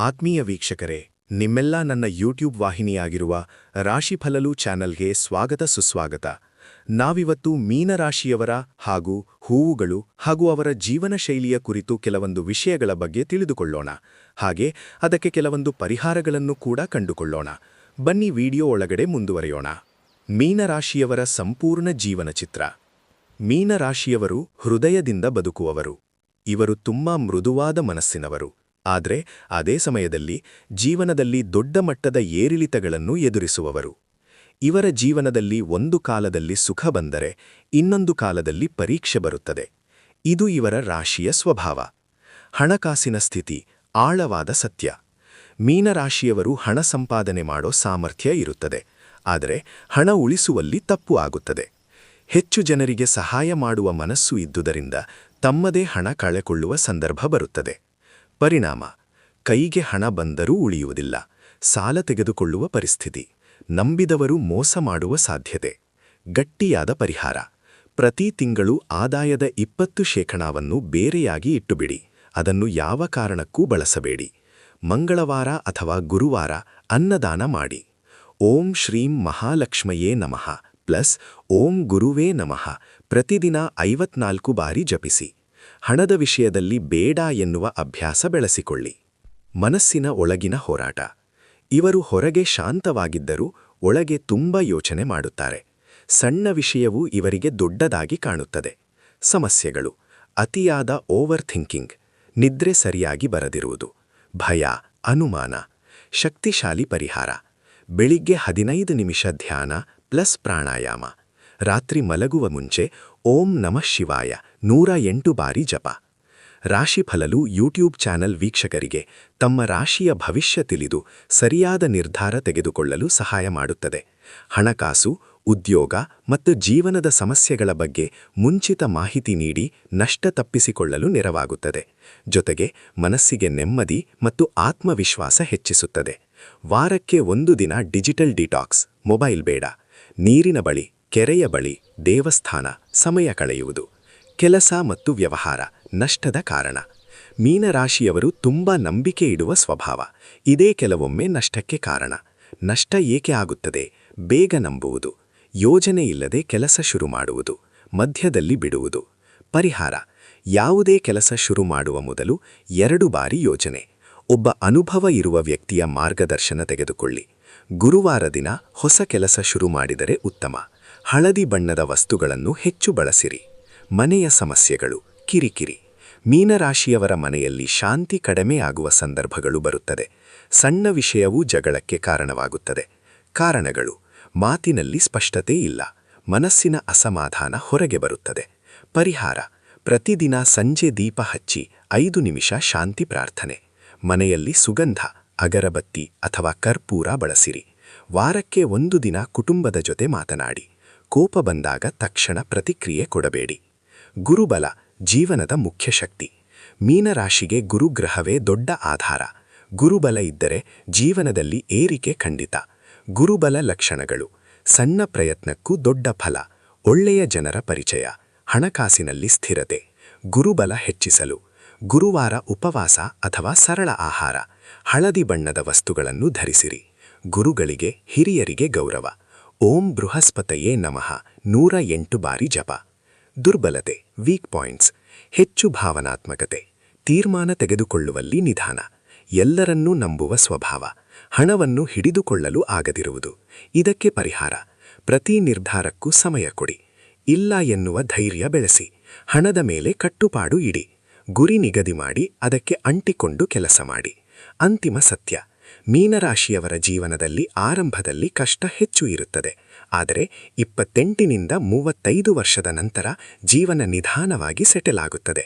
ಆತ್ಮೀಯ ವೀಕ್ಷಕರೇ, ನಿಮ್ಮೆಲ್ಲ ನನ್ನ ಯೂಟ್ಯೂಬ್ ವಾಹಿನಿಯಾಗಿರುವ ರಾಶಿಫಲಲು ಚಾನಲ್ಗೆ ಸ್ವಾಗತ ಸುಸ್ವಾಗತ. ನಾವಿವತ್ತು ಮೀನರಾಶಿಯವರ ಹಾಗೂ ಹೂವುಗಳು ಹಾಗೂ ಅವರ ಜೀವನ ಶೈಲಿಯ ಕುರಿತು ಕೆಲವೊಂದು ವಿಷಯಗಳ ಬಗ್ಗೆ ತಿಳಿದುಕೊಳ್ಳೋಣ. ಹಾಗೆ ಅದಕ್ಕೆ ಕೆಲವೊಂದು ಪರಿಹಾರಗಳನ್ನು ಕೂಡ ಕಂಡುಕೊಳ್ಳೋಣ. ಬನ್ನಿ ವಿಡಿಯೋ ಒಳಗಡೆ ಮುಂದುವರೆಯೋಣ. ಮೀನರಾಶಿಯವರ ಸಂಪೂರ್ಣ ಜೀವನ ಚಿತ್ರ. ಮೀನರಾಶಿಯವರು ಹೃದಯದಿಂದ ಬದುಕುವವರು. ಇವರು ತುಂಬಾ ಮೃದುವಾದ ಮನಸ್ಸಿನವರು. ಆದರೆ ಅದೇ ಸಮಯದಲ್ಲಿ ಜೀವನದಲ್ಲಿ ದೊಡ್ಡ ಮಟ್ಟದ ಏರಿಳಿತಗಳನ್ನು ಎದುರಿಸುವವರು. ಇವರ ಜೀವನದಲ್ಲಿ ಒಂದು ಕಾಲದಲ್ಲಿ ಸುಖ ಬಂದರೆ ಇನ್ನೊಂದು ಕಾಲದಲ್ಲಿ ಪರೀಕ್ಷೆ ಬರುತ್ತದೆ. ಇದು ಇವರ ರಾಶಿಯ ಸ್ವಭಾವ. ಹಣಕಾಸಿನ ಸ್ಥಿತಿ ಆಳವಾದ ಸತ್ಯ. ಮೀನರಾಶಿಯವರು ಹಣ ಸಂಪಾದನೆ ಮಾಡೋ ಸಾಮರ್ಥ್ಯ ಇರುತ್ತದೆ, ಆದರೆ ಹಣ ಉಳಿಸುವಲ್ಲಿ ತಪ್ಪು ಆಗುತ್ತದೆ. ಹೆಚ್ಚು ಜನರಿಗೆ ಸಹಾಯ ಮಾಡುವ ಮನಸ್ಸು ಇದ್ದುದರಿಂದ ತಮ್ಮದೇ ಹಣ ಕಳೆಕೊಳ್ಳುವ ಸಂದರ್ಭ ಬರುತ್ತದೆ. ಪರಿಣಾಮ: ಕೈಗೆ ಹಣ ಬಂದರೂ ಉಳಿಯುವುದಿಲ್ಲ, ಸಾಲ ತೆಗೆದುಕೊಳ್ಳುವ ಪರಿಸ್ಥಿತಿ, ನಂಬಿದವರು ಮೋಸ ಮಾಡುವ ಸಾಧ್ಯತೆ. ಗಟ್ಟಿಯಾದ ಪರಿಹಾರ: ಪ್ರತಿ ತಿಂಗಳು ಆದಾಯದ 20% ಬೇರೆಯಾಗಿ ಇಟ್ಟುಬಿಡಿ. ಅದನ್ನು ಯಾವ ಕಾರಣಕ್ಕೂ ಬಳಸಬೇಡಿ. ಮಂಗಳವಾರ ಅಥವಾ ಗುರುವಾರ ಅನ್ನದಾನ ಮಾಡಿ. ಓಂ ಶ್ರೀಂ ಮಹಾಲಕ್ಷ್ಮಯೇ ನಮಃ ಪ್ಲಸ್ ಓಂ ಗುರುವೇ ನಮಃ ಪ್ರತಿದಿನ 54 ಬಾರಿ ಜಪಿಸಿ. ಹಣದ ವಿಷಯದಲ್ಲಿ ಬೇಡ ಎನ್ನುವ ಅಭ್ಯಾಸ ಬೆಳೆಸಿಕೊಳ್ಳಿ. ಮನಸ್ಸಿನ ಒಳಗಿನ ಹೋರಾಟ. ಇವರು ಹೊರಗೆ ಶಾಂತವಾಗಿದ್ದರೂ ಒಳಗೆ ತುಂಬ ಯೋಚನೆ ಮಾಡುತ್ತಾರೆ. ಸಣ್ಣ ವಿಷಯವೂ ಇವರಿಗೆ ದೊಡ್ಡದಾಗಿ ಕಾಣುತ್ತದೆ. ಸಮಸ್ಯೆಗಳು: ಅತಿಯಾದ ಓವರ್ ಥಿಂಕಿಂಗ್, ನಿದ್ರೆ ಸರಿಯಾಗಿ ಬರದಿರುವುದು, ಭಯ, ಅನುಮಾನ. ಶಕ್ತಿಶಾಲಿ ಪರಿಹಾರ: ಬೆಳಿಗ್ಗೆ 15 ನಿಮಿಷ ಧ್ಯಾನ ಪ್ಲಸ್ ಪ್ರಾಣಾಯಾಮ. ರಾತ್ರಿ ಮಲಗುವ ಮುಂಚೆ ಓಂ ನಮಃ ಶಿವಾಯ 108 ಬಾರಿ ಜಪ. ರಾಶಿಫಲಲು ಯೂಟ್ಯೂಬ್ ಚಾನಲ್ ವೀಕ್ಷಕರಿಗೆ ತಮ್ಮ ರಾಶಿಯ ಭವಿಷ್ಯ ತಿಳಿದು ಸರಿಯಾದ ನಿರ್ಧಾರ ತೆಗೆದುಕೊಳ್ಳಲು ಸಹಾಯ ಮಾಡುತ್ತದೆ. ಹಣಕಾಸು, ಉದ್ಯೋಗ ಮತ್ತು ಜೀವನದ ಸಮಸ್ಯೆಗಳ ಬಗ್ಗೆ ಮುಂಚಿತ ಮಾಹಿತಿ ನೀಡಿ ನಷ್ಟ ತಪ್ಪಿಸಿಕೊಳ್ಳಲು ನೆರವಾಗುತ್ತದೆ. ಜೊತೆಗೆ ಮನಸ್ಸಿಗೆ ನೆಮ್ಮದಿ ಮತ್ತು ಆತ್ಮವಿಶ್ವಾಸ ಹೆಚ್ಚಿಸುತ್ತದೆ. ವಾರಕ್ಕೆ 1 ದಿನ ಡಿಜಿಟಲ್ ಡಿಟಾಕ್ಸ್, ಮೊಬೈಲ್ ಬೇಡ. ನೀರಿನ ಬಳಿ, ಕೆರೆಯ ಬಳಿ, ದೇವಸ್ಥಾನ ಸಮಯ ಕಳೆಯುವುದು. ಕೆಲಸ ಮತ್ತು ವ್ಯವಹಾರ ನಷ್ಟದ ಕಾರಣ. ಮೀನರಾಶಿಯವರು ತುಂಬ ನಂಬಿಕೆ ಇಡುವ ಸ್ವಭಾವ. ಇದೇ ಕೆಲವೊಮ್ಮೆ ನಷ್ಟಕ್ಕೆ ಕಾರಣ. ನಷ್ಟ ಏಕೆ ಆಗುತ್ತದೆ? ಬೇಗ ನಂಬುವುದು, ಯೋಜನೆ ಇಲ್ಲದೆ ಕೆಲಸ ಶುರು ಮಾಡುವುದು, ಮಧ್ಯದಲ್ಲಿ ಬಿಡುವುದು. ಪರಿಹಾರ: ಯಾವುದೇ ಕೆಲಸ ಶುರು ಮಾಡುವ ಮೊದಲು 2 ಬಾರಿ ಯೋಜನೆ. ಒಬ್ಬ ಅನುಭವ ಇರುವ ವ್ಯಕ್ತಿಯ ಮಾರ್ಗದರ್ಶನ ತೆಗೆದುಕೊಳ್ಳಿ. ಗುರುವಾರ ದಿನ ಹೊಸ ಕೆಲಸ ಶುರು ಮಾಡಿದರೆ ಉತ್ತಮ. ಹಳದಿ ಬಣ್ಣದ ವಸ್ತುಗಳನ್ನು ಹೆಚ್ಚು ಬಳಸಿರಿ. ಮನೆಯ ಸಮಸ್ಯೆಗಳು, ಕಿರಿಕಿರಿ. ಮೀನರಾಶಿಯವರ ಮನೆಯಲ್ಲಿ ಶಾಂತಿ ಕಡಿಮೆ ಆಗುವ ಸಂದರ್ಭಗಳು ಬರುತ್ತದೆ. ಸಣ್ಣ ವಿಷಯವೂ ಜಗಳಕ್ಕೆ ಕಾರಣವಾಗುತ್ತದೆ. ಕಾರಣಗಳು: ಮಾತಿನಲ್ಲಿ ಸ್ಪಷ್ಟತೆ ಇಲ್ಲ, ಮನಸ್ಸಿನ ಅಸಮಾಧಾನ ಹೊರಗೆ ಬರುತ್ತದೆ. ಪರಿಹಾರ: ಪ್ರತಿದಿನ ಸಂಜೆ ದೀಪ ಹಚ್ಚಿ 5 ನಿಮಿಷ ಶಾಂತಿ ಪ್ರಾರ್ಥನೆ. ಮನೆಯಲ್ಲಿ ಸುಗಂಧ, ಅಗರಬತ್ತಿ ಅಥವಾ ಕರ್ಪೂರ ಬಳಸಿರಿ. ವಾರಕ್ಕೆ 1 ದಿನ ಕುಟುಂಬದ ಜೊತೆ ಮಾತನಾಡಿ. ಕೋಪ ಬಂದಾಗ ತಕ್ಷಣ ಪ್ರತಿಕ್ರಿಯೆ ಕೊಡಬೇಡಿ. ಗುರುಬಲ ಜೀವನದ ಮುಖ್ಯ ಶಕ್ತಿ. ಮೀನರಾಶಿಗೆ ಗುರುಗ್ರಹವೇ ದೊಡ್ಡ ಆಧಾರ. ಗುರುಬಲ ಇದ್ದರೆ ಜೀವನದಲ್ಲಿ ಏರಿಕೆ ಖಂಡಿತ. ಗುರುಬಲ ಲಕ್ಷಣಗಳು: ಸಣ್ಣ ಪ್ರಯತ್ನಕ್ಕೂ ದೊಡ್ಡ ಫಲ, ಒಳ್ಳೆಯ ಜನರ ಪರಿಚಯ, ಹಣಕಾಸಿನಲ್ಲಿ ಸ್ಥಿರತೆ. ಗುರುಬಲ ಹೆಚ್ಚಿಸಲು ಗುರುವಾರ ಉಪವಾಸ ಅಥವಾ ಸರಳ ಆಹಾರ. ಹಳದಿ ಬಣ್ಣದ ವಸ್ತುಗಳನ್ನು ಧರಿಸಿರಿ. ಗುರುಗಳಿಗೆ, ಹಿರಿಯರಿಗೆ ಗೌರವ. ಓಂ ಬೃಹಸ್ಪತಯೇ ನಮಃ 108 ಬಾರಿ ಜಪ. ದುರ್ಬಲತೆ ವೀಕ್ ಪಾಯಿಂಟ್ಸ್: ಹೆಚ್ಚು ಭಾವನಾತ್ಮಕತೆ, ತೀರ್ಮಾನ ತೆಗೆದುಕೊಳ್ಳುವಲ್ಲಿ ನಿಧಾನ, ಎಲ್ಲರನ್ನೂ ನಂಬುವ ಸ್ವಭಾವ, ಹಣವನ್ನು ಹಿಡಿದುಕೊಳ್ಳಲು ಆಗದಿರುವುದು. ಇದಕ್ಕೆ ಪರಿಹಾರ: ಪ್ರತಿ ನಿರ್ಧಾರಕ್ಕೂ ಸಮಯ ಕೊಡಿ. ಇಲ್ಲ ಎನ್ನುವ ಧೈರ್ಯ ಬೆಳೆಸಿ. ಹಣದ ಮೇಲೆ ಕಟ್ಟುಪಾಡು ಇಡಿ. ಗುರಿ ನಿಗದಿ ಮಾಡಿ ಅದಕ್ಕೆ ಅಂಟಿಕೊಂಡು ಕೆಲಸ ಮಾಡಿ. ಅಂತಿಮ ಸತ್ಯ: ಮೀನರಾಶಿಯವರ ಜೀವನದಲ್ಲಿ ಆರಂಭದಲ್ಲಿ ಕಷ್ಟ ಹೆಚ್ಚು ಇರುತ್ತದೆ, ಆದರೆ 28ನಿಂದ 35 ವರ್ಷದ ನಂತರ ಜೀವನ ನಿಧಾನವಾಗಿ ಸೆಟಲ್ ಆಗುತ್ತದೆ.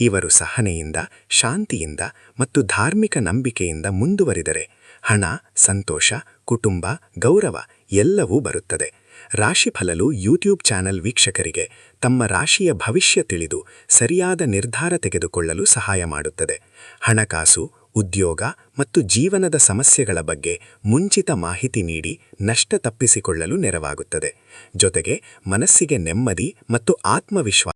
ಇವರು ಸಹನೆಯಿಂದ, ಶಾಂತಿಯಿಂದ ಮತ್ತು ಧಾರ್ಮಿಕ ನಂಬಿಕೆಯಿಂದ ಮುಂದುವರಿದರೆ ಹಣ, ಸಂತೋಷ, ಕುಟುಂಬ, ಗೌರವ ಎಲ್ಲವೂ ಬರುತ್ತದೆ. ರಾಶಿಫಲಲು ಯೂಟ್ಯೂಬ್ ಚಾನಲ್ ವೀಕ್ಷಕರಿಗೆ ತಮ್ಮ ರಾಶಿಯ ಭವಿಷ್ಯ ತಿಳಿದು ಸರಿಯಾದ ನಿರ್ಧಾರ ತೆಗೆದುಕೊಳ್ಳಲು ಸಹಾಯ ಮಾಡುತ್ತದೆ. ಹಣಕಾಸು, ಉದ್ಯೋಗ ಮತ್ತು ಜೀವನದ ಸಮಸ್ಯೆಗಳ ಬಗ್ಗೆ ಮುಂಚಿತ ಮಾಹಿತಿ ನೀಡಿ ನಷ್ಟ ತಪ್ಪಿಸಿಕೊಳ್ಳಲು ನೆರವಾಗುತ್ತದೆ. ಜೊತೆಗೆ ಮನಸ್ಸಿಗೆ ನೆಮ್ಮದಿ ಮತ್ತು ಆತ್ಮವಿಶ್ವಾಸ